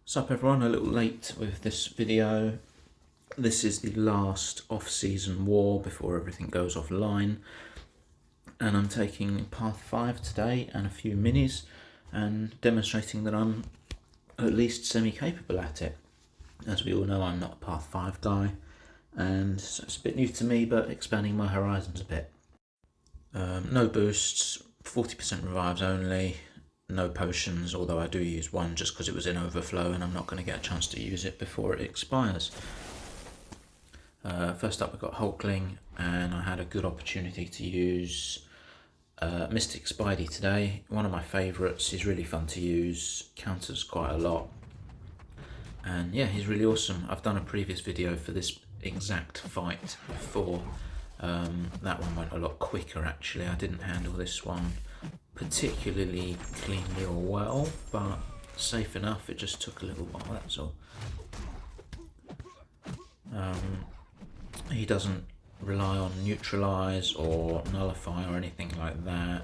Sup everyone, a little late with this video. This is the last off-season war before everything goes offline, and I'm taking Path 5 today and a few minis and demonstrating that I'm at least semi-capable at it. As we all know, I'm not a Path 5 guy, and so it's a bit new to me, but expanding my horizons a bit. No boosts, 40% revives only. No potions, although I do use one just because it was in overflow and I'm not going to get a chance to use it before it expires. First up we've got Hulkling, and I had a good opportunity to use Mystic Spidey today. One of my favourites. He's really fun to use, counters quite a lot, and yeah, he's really awesome. I've done a previous video for this exact fight before. That one went a lot quicker actually. I didn't handle this one particularly cleanly or well, but safe enough. It just took a little while, that's all. He doesn't rely on neutralize or nullify or anything like that,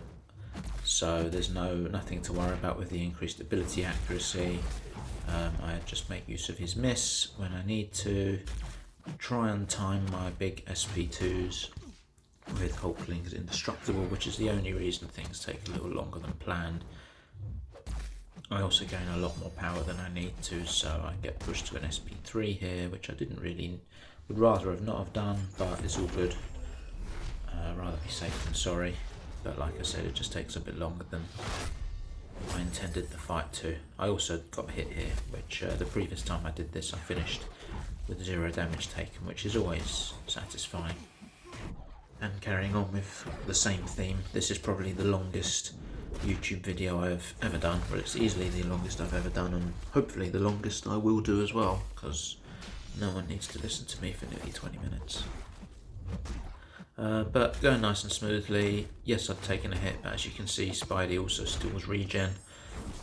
so there's nothing to worry about with the increased ability accuracy. I just make use of his miss when I need to, try and time my big SP2s with Hulkling's Indestructible, which is the only reason things take a little longer than planned. I also gain a lot more power than I need to, so I get pushed to an SP3 here, which I would rather have not have done, but it's all good. Rather be safe than sorry, but like I said, it just takes a bit longer than I intended the fight to. I also got hit here, which the previous time I did this I finished with 0 damage taken, which is always satisfying. And carrying on with the same theme, this is probably the longest YouTube video I've ever done, but it's easily the longest I've ever done, and hopefully the longest I will do as well, because no one needs to listen to me for nearly 20 minutes. But going nice and smoothly. Yes, I've taken a hit, but as you can see, Spidey also stores regen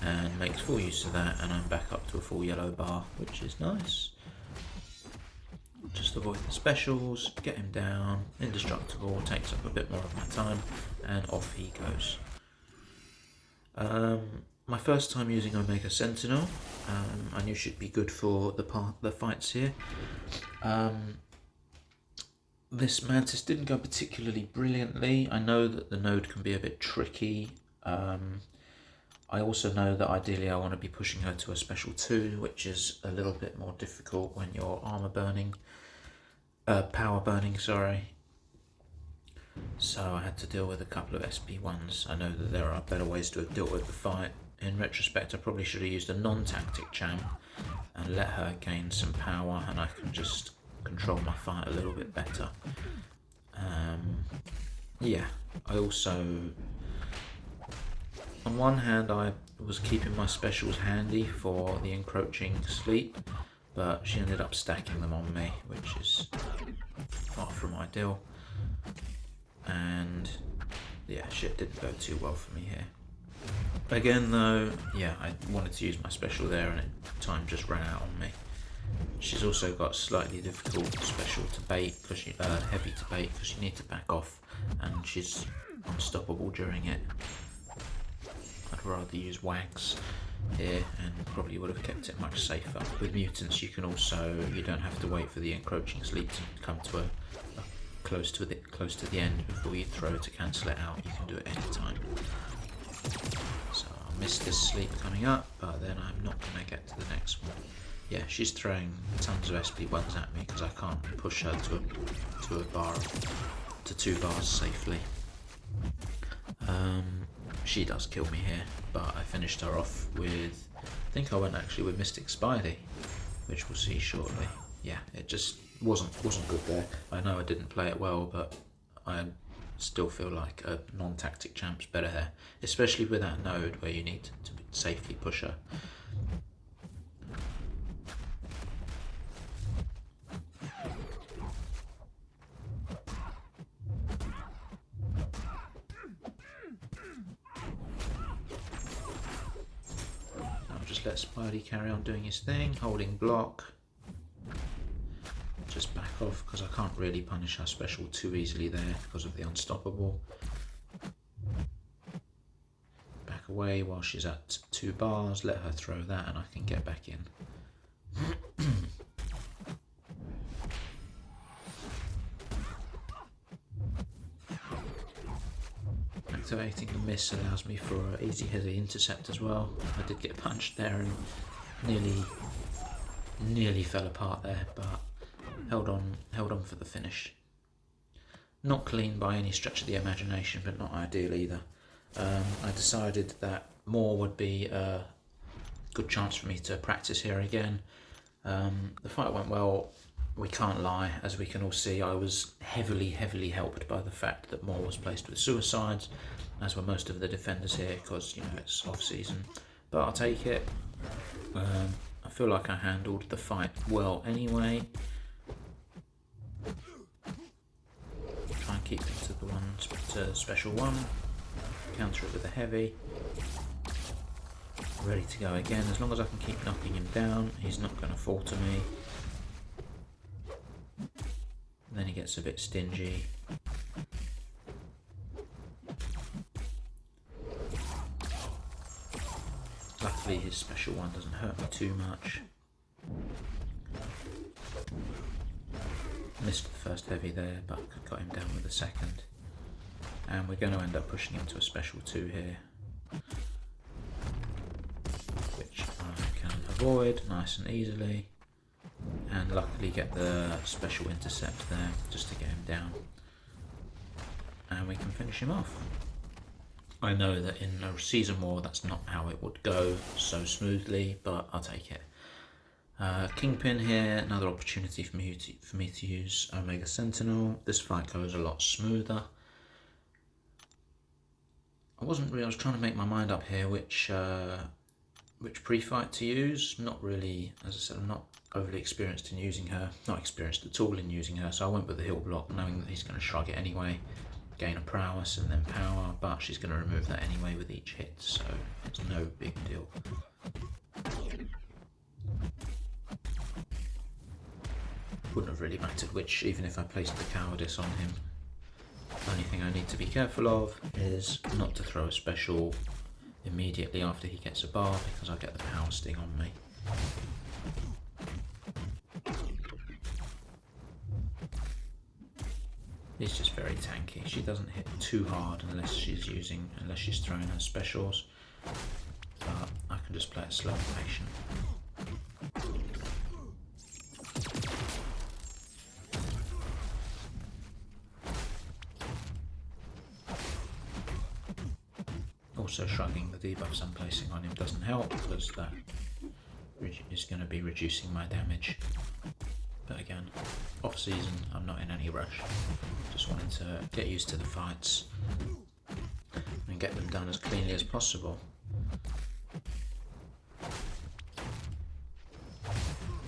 and makes full use of that, and I'm back up to a full yellow bar, which is nice. Just avoid the specials, get him down, Indestructible, takes up a bit more of my time, and off he goes. My first time using Omega Sentinel, I knew she'd be good for the fights here. This Mantis didn't go particularly brilliantly. I know that the node can be a bit tricky. I also know that ideally I want to be pushing her to a special 2, which is a little bit more difficult when you're power burning, sorry. So I had to deal with a couple of SP1s. I know that there are better ways to have dealt with the fight. In retrospect, I probably should have used a non-tactic champ and let her gain some power, and I can just control my fight a little bit better. Yeah, I also, on one hand, I was keeping my specials handy for the encroaching sleep, but she ended up stacking them on me, which is far from ideal. And yeah, shit didn't go too well for me here. Again though, yeah, I wanted to use my special there and time just ran out on me. She's also got slightly difficult special to bait, because heavy to bait, because you need to back off, and she's unstoppable during it. I'd rather use Wags here, and probably would have kept it much safer. With mutants you don't have to wait for the encroaching sleep to come to a close to the end before you throw to cancel it out. You can do it any time. So I'll miss this sleep coming up, but then I'm not going to get to the next one. Yeah, she's throwing tons of SP1s at me because I can't push her to a 2 bars safely. She does kill me here, but I finished her off with, I think I went actually with Mystic Spidey, which we'll see shortly. Yeah, it just wasn't good there. I know I didn't play it well, but I still feel like a non-tactic champ's better here, especially with that node where you need to safely push her. Just let Spidey carry on doing his thing, holding block. Just back off because I can't really punish her special too easily there because of the unstoppable. Back away while she's at 2 bars, let her throw that and I can get back in. activating the miss allows me for an easy heavy intercept as well. I did get punched there and nearly fell apart there, but held on for the finish. Not clean by any stretch of the imagination, but not ideal either. I decided that more would be a good chance for me to practice here again. The fight went well, we can't lie. As we can all see, I was heavily helped by the fact that Moore was placed with suicides, as were most of the defenders here, because it's off season. But I'll take it. I feel like I handled the fight well anyway. Try and keep it to the special one. Counter it with a heavy. Ready to go again. As long as I can keep knocking him down, he's not going to fall to me. Then he gets a bit stingy. Luckily his special one doesn't hurt me too much. Missed the first heavy there, but got him down with the second. And we're going to end up pushing him to a special 2 here, which I can avoid nice and easily, and luckily get the special intercept there just to get him down, and we can finish him off. I know that in a season war that's not how it would go so smoothly, but I'll take it. Kingpin here, another opportunity for me to use Omega Sentinel. This fight goes a lot smoother. I was trying to make my mind up here which pre-fight to use. Not really, as I said, I'm not overly experienced in using her. Not experienced at all in using her, so I went with the heel block, knowing that he's going to shrug it anyway. Gain a prowess and then power, but she's going to remove that anyway with each hit, so it's no big deal. Wouldn't have really mattered which, even if I placed the cowardice on him. Only thing I need to be careful of is not to throw a special immediately after he gets a bar, because I'll get the power sting on me. He's just very tanky. She doesn't hit too hard unless she's throwing her specials, but I can just play it slow and patient. Also shrugging the debuffs I'm placing on him doesn't help, because that is going to be reducing my damage. But again, off season, I'm not in any rush. Just wanting to get used to the fights and get them done as cleanly as possible.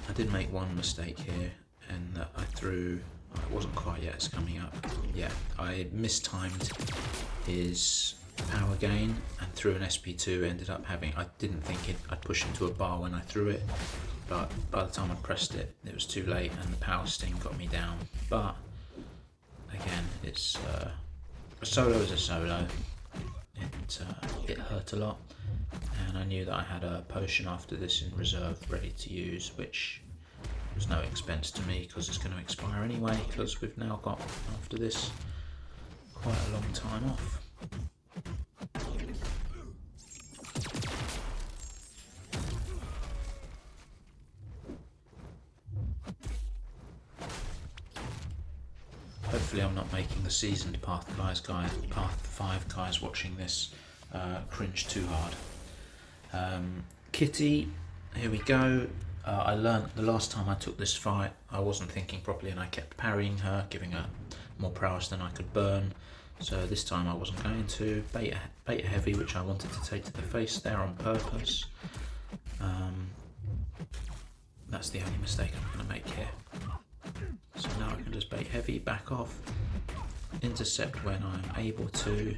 I did make one mistake here, and that I threw, it wasn't quite yet, it's coming up. Yeah, I mistimed his power gain and threw an SP2, ended up having, I didn't think I'd push him to a bar when I threw it, but by the time I pressed it, it was too late and the power sting got me down. But again, it's a solo is a solo. It hurt a lot, and I knew that I had a potion after this in reserve ready to use, which was no expense to me because it's going to expire anyway, because we've now got, after this, quite a long time off. Hopefully I'm not making the seasoned Path 5 guys watching this cringe too hard. Kitty, here we go. I learnt the last time I took this fight, I wasn't thinking properly and I kept parrying her, giving her more prowess than I could burn. So this time I wasn't going to. Bait a heavy, which I wanted to take to the face there on purpose. That's the only mistake I'm going to make here. So now I can just bait heavy, back off, intercept when I'm able to,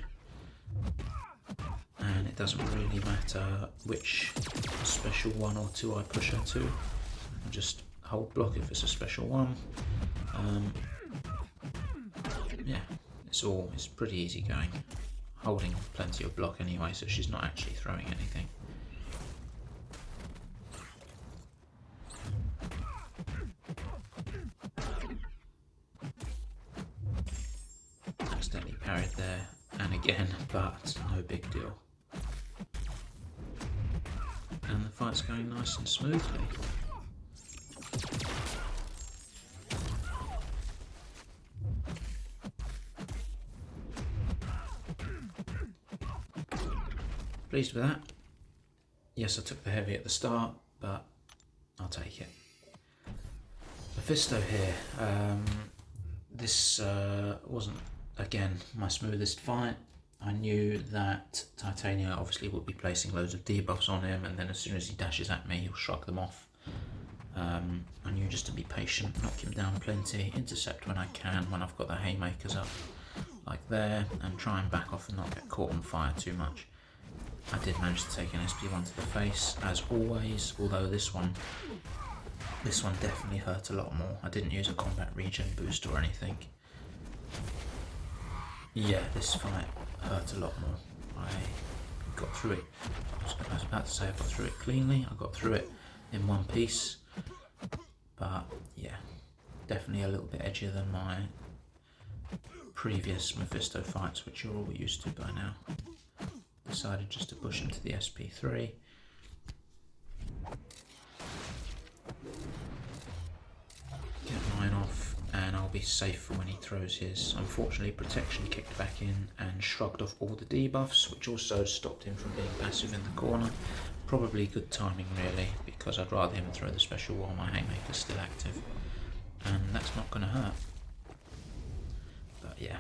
and it doesn't really matter which special 1 or 2 I push her to. I can just hold block if it's a special 1. Yeah, it's pretty easy going. Holding plenty of block anyway, so she's not actually throwing anything. Accidentally parried there, and again, but no big deal. And the fight's going nice and smoothly. Pleased with that. Yes, I took the heavy at the start, but I'll take it. Mephisto here. This wasn't, again, my smoothest fight. I knew that Titania obviously would be placing loads of debuffs on him, and then as soon as he dashes at me, he'll shrug them off. I knew just to be patient, knock him down plenty, intercept when I can, when I've got the haymakers up, like there, and try and back off and not get caught on fire too much. I did manage to take an SP1 to the face, as always, although this one definitely hurt a lot more. I didn't use a combat regen boost or anything. Yeah, this fight hurt a lot more. I got through it. I was about to say I got through it cleanly. I got through it in one piece. But yeah, definitely a little bit edgier than my previous Mephisto fights, which you're all used to by now. Decided just to push him to the SP3. Get mine off, and I'll be safe for when he throws his. Unfortunately, protection kicked back in and shrugged off all the debuffs, which also stopped him from being passive in the corner. Probably good timing, really, because I'd rather him throw the special while my haymaker's still active, and that's not going to hurt. But yeah,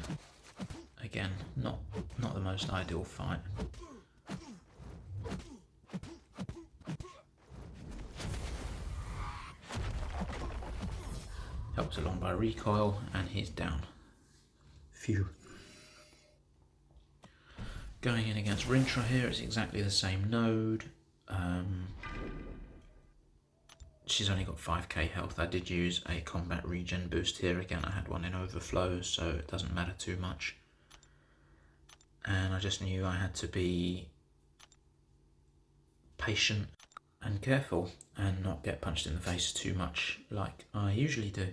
again, not the most ideal fight. Helped along by recoil, and he's down. Phew. Going in against Rintrah here, it's exactly the same node. She's only got 5k health. I did use a combat regen boost here. Again, I had one in overflow, so it doesn't matter too much. And I just knew I had to be patient and careful and not get punched in the face too much like I usually do.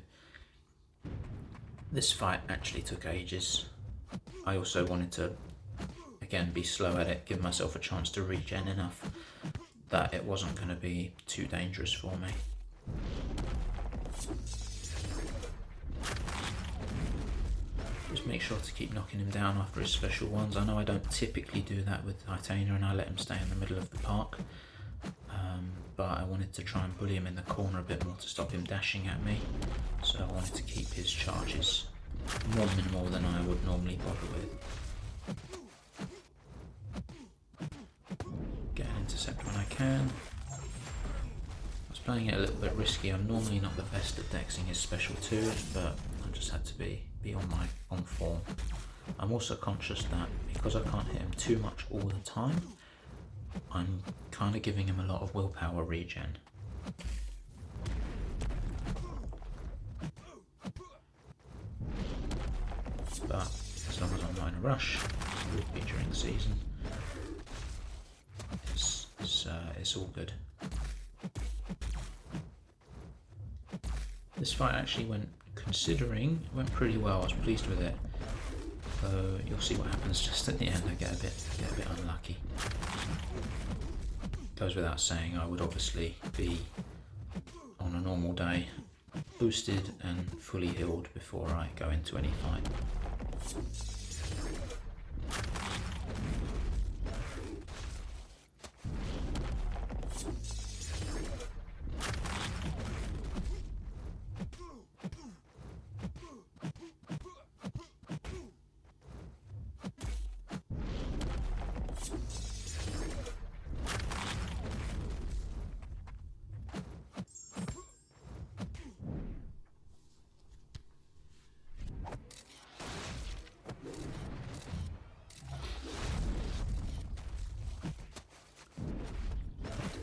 This fight actually took ages. I also wanted to, again, be slow at it, give myself a chance to regen enough that it wasn't going to be too dangerous for me. Just make sure to keep knocking him down after his special ones. I know I don't typically do that with Titania, and I let him stay in the middle of the park, but I wanted to try and bully him in the corner a bit more to stop him dashing at me, so I wanted to keep his charges more minimal than I would normally bother with. Get an intercept when I can. I was playing it a little bit risky. I'm normally not the best at dexing his special 2s, but I just had to be on form. I'm also conscious that because I can't hit him too much all the time, I'm kind of giving him a lot of willpower regen. But as long as I'm not in a rush, it would be during the season, it's all good. This fight actually went pretty well. I was pleased with it. You'll see what happens just at the end. I get a bit unlucky. Goes without saying, I would obviously be on a normal day boosted and fully healed before I go into any fight.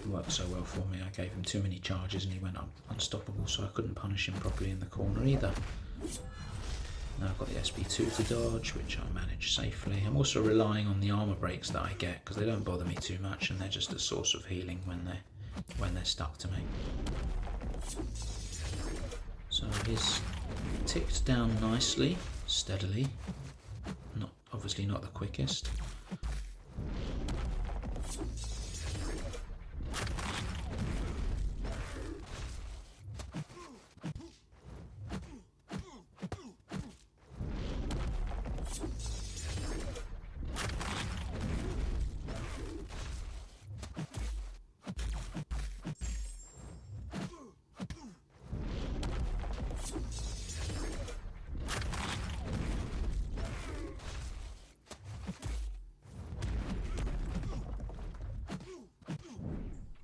Worked so well for me. I gave him too many charges and he went up unstoppable, so I couldn't punish him properly in the corner either. Now I've got the SP2 to dodge, which I managed safely. I'm also relying on the armor breaks that I get because they don't bother me too much and they're just a source of healing when they're stuck to me. So he's ticked down nicely, steadily. Not obviously not the quickest.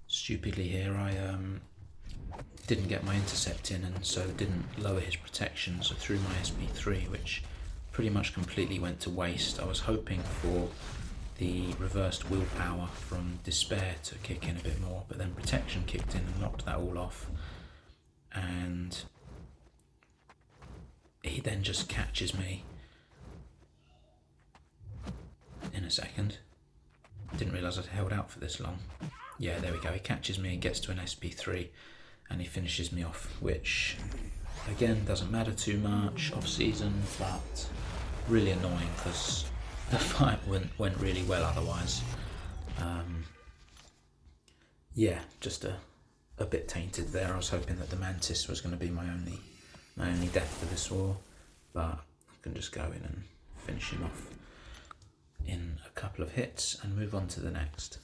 Stupidly here, I didn't get my intercept in, and so didn't lower his protection, so threw my SP3, which pretty much completely went to waste. I was hoping for the reversed willpower from Despair to kick in a bit more, but then protection kicked in and knocked that all off, and he then just catches me in a second. Didn't realise I'd held out for this long. Yeah, there we go, he catches me and gets to an SP3 and he finishes me off, which again doesn't matter too much off season, but really annoying because the fight went really well otherwise. Yeah, just a bit tainted there. I was hoping that the Mantis was going to be my only death for this war, but I can just go in and finish him off in a couple of hits and move on to the next.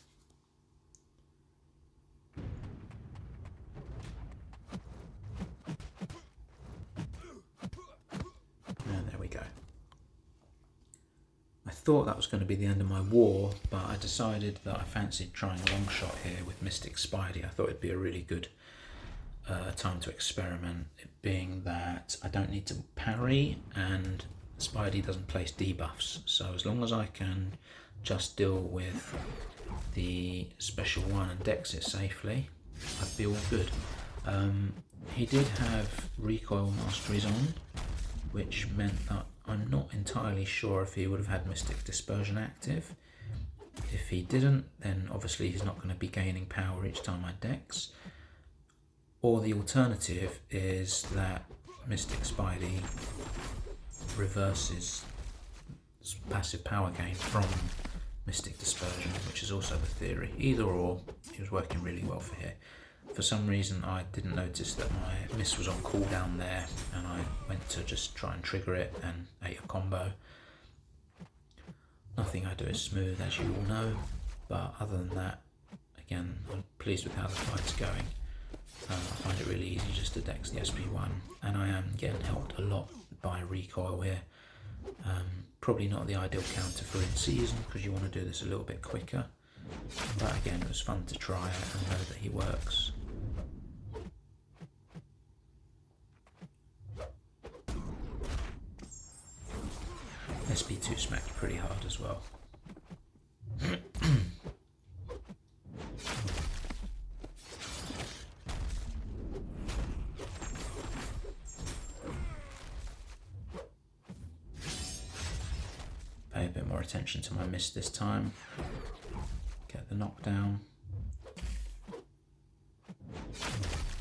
And there we go. I thought that was going to be the end of my war, but I decided that I fancied trying a long shot here with Mystic Spidey. I thought it'd be a really good time to experiment, it being that I don't need to parry and Spidey doesn't place debuffs, so as long as I can just deal with the special one and dex it safely, I'd be all good. He did have recoil masteries on, which meant that I'm not entirely sure if he would have had Mystic Dispersion active. If he didn't, then obviously he's not going to be gaining power each time I dex. Or the alternative is that Mystic Spidey reverses passive power gain from Mystic Dispersion, which is also the theory. Either or, it was working really well for here. For some reason I didn't notice that my miss was on cooldown there, and I went to just try and trigger it and ate a combo. Nothing I do is smooth, as you all know, but other than that, again, I'm pleased with how the fight's going. I find it really easy just to dex the SP1, and I am getting helped a lot by recoil here. Probably not the ideal counter for in season because you want to do this a little bit quicker, but again it was fun to try it and know that he works. SP2 smacked pretty hard as well. Pay a bit more attention to my miss this time. Get the knockdown.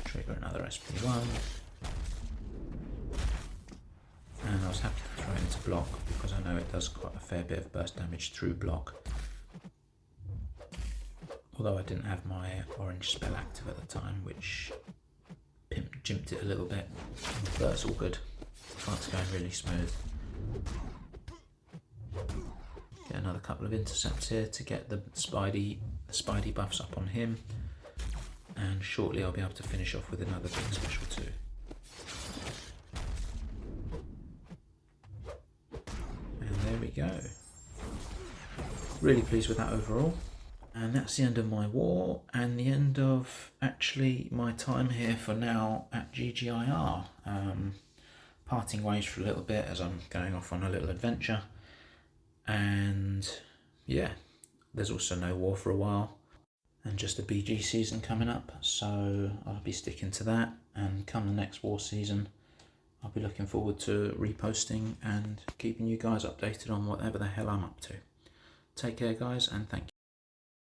Trigger another SP1. And I was happy to throw it into block because I know it does quite a fair bit of burst damage through block. Although I didn't have my orange spell active at the time, which jimped it a little bit, but it's all good. The fight's going really smooth. Get another couple of intercepts here to get the Spidey buffs up on him, and shortly I'll be able to finish off with another big special 2. And there we go. Really pleased with that overall. And that's the end of my war, and the end of actually my time here for now at GGIR. Parting ways for a little bit as I'm going off on a little adventure. And yeah, there's also no war for a while, and just a BG season coming up, so I'll be sticking to that, and come the next war season I'll be looking forward to reposting and keeping you guys updated on whatever the hell I'm up to. Take care guys, and thank you.